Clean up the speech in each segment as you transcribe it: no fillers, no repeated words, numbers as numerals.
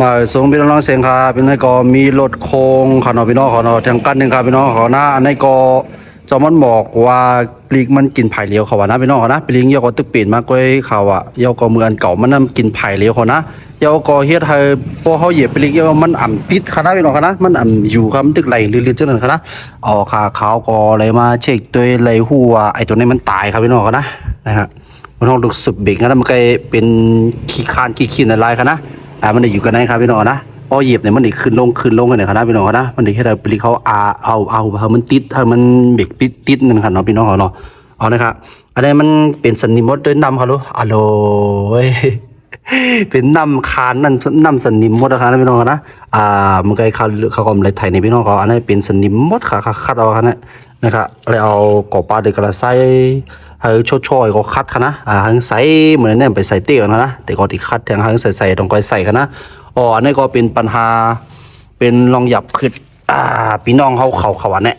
มาส่งพี่น้องเสียงครับเป็นไงก็มีรถโค้งขนอพี่น้องขอนอทางกันหนึ่งครับพี่น้องขอหน้าอันนี้ก็จอมันบอกว่าปลีกมันกินไผ่เหลียวเขาว่านะพี่น้องขอนะปลีกยาก็ตึกเปลี่ยนมาก้อยเขาอ่ะยาก็มืออันเก่ามันนั่นกินไผ่เหลียวเขานะยาก็เฮ็ดให้พอเขาเหยียบปลีกยามันอ่ำติดคณะพี่น้องคณะมันอ่ำอยู่ครับมันตึกไหลลื่นๆจังนั้นคณะออกขาเขาก็เลยมาเช็คด้วยไหลหัวไอ้ตัวนี้มันตายครับพี่น้องคณะนะฮะมันต้องดูสุดเบรกนะมันก็เป็นขี้คานขี้ขินอะไรคณะ มันได้อยู่กันไหนครับพี่น้องนะพอเหยียบเนี่ยมันได้ขึ้นลงกันเนี่ยครับพี่น้องนะมันได้ให้เราปลีเขาเอามันติดให้มันเบรกติดนั่นครับเนาะพี่น้องเนาะเอานะครับอันนี้มันเป็นสนิมมดด้วยน้ำครับลูกอร่อยเป็นน้ำคานนั่นน้ำสนิมมดนะครับพี่น้องนะมันก็เขาก็เลยไทยในพี่น้องเขาอันนี้เป็นสนิมมดค่ะคัดเอาครับนะครับเลยเอากบปลาเด็กกระไซให้ช่วยก็คัดค่ะนะหังใส่เหมือนเนี่ยไปใส่เตี้ยนะแต่ก็ที่คัดแทงหังใส่ตรงก้อยใส่ค่ะนะอันนี้ก็เป็นปัญหาเป็นรองหยับขึ้นพี่น้องเขาอันเนี่ย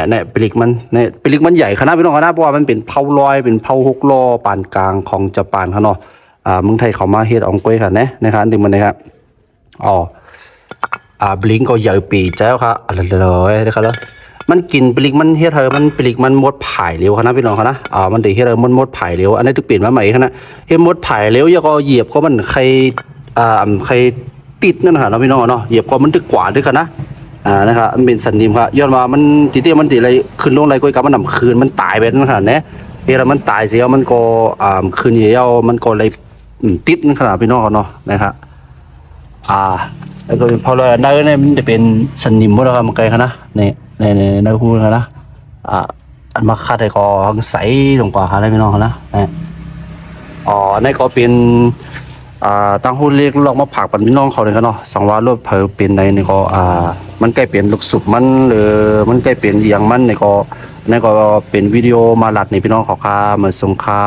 เนี่ยปลิกมันใหญ่ค่ะนะพี่น้องค่ะนะเพราะว่ามันเป็นเผาลอยเป็นเผา6 ล้อปานกลางของญี่ปุ่นค่ะเนาะเมืองไทยเขามาเฮ็ดองก้อยค่ะนะครับดึงมันนะครับบลิงก็ใหญ่ปีเจ้าค่ะอะไรเลยนะครับแล้วมันกินปลิกมันเฮ็ดเธอมันปลิกมันมดผายเร็วนะพี่น้องนะมันได้เฮ็ดเธอมันมดผายเร็วอันนี้ถูกเปลี่ยนมาใหม่นะเฮ็ดมดผายเร็วอย่าก็เหยียบก็มันใครติดนั่นค่ะเนาะพี่น้องเนาะเหยียบก็มันตึกกว่าด้วยกันนะนะครับมันเป็นสันนิมครับย้อนมามันตีเตี้ยมันตีอะไรขึ้นลงอะไรก็กับมันนำคืนมันตายไปนั่นขนาดนี้เวลามันตายเสียมันก็คืนเหี่ยวมันก็เลยติดนั่นขนาดพี่น้องเนาะนะครับแล้วก็พอเราเนื้อเนี่ยมันจะเป็นสนิมหมดแล้วครับมันไกลครับนะเนี่ยเนื้อคู่ครับนะอันมาคัดให้ก็ใสลงกว่าครับพี่น้องครับนะนี่ก็เป็นตั้งหุ้นเล็กลอกมาผักปันพี่น้องเขาเลยครับเนาะสังวาสรถเผอเป็นในนี่ก็มันใกล้เปลี่ยนลูกสุบมันหรือมันใกล้เปลี่ยนอย่างมันนี่ก็เป็นวิดีโอมาหลัดในพี่น้องเขาค่ามาส่งค่า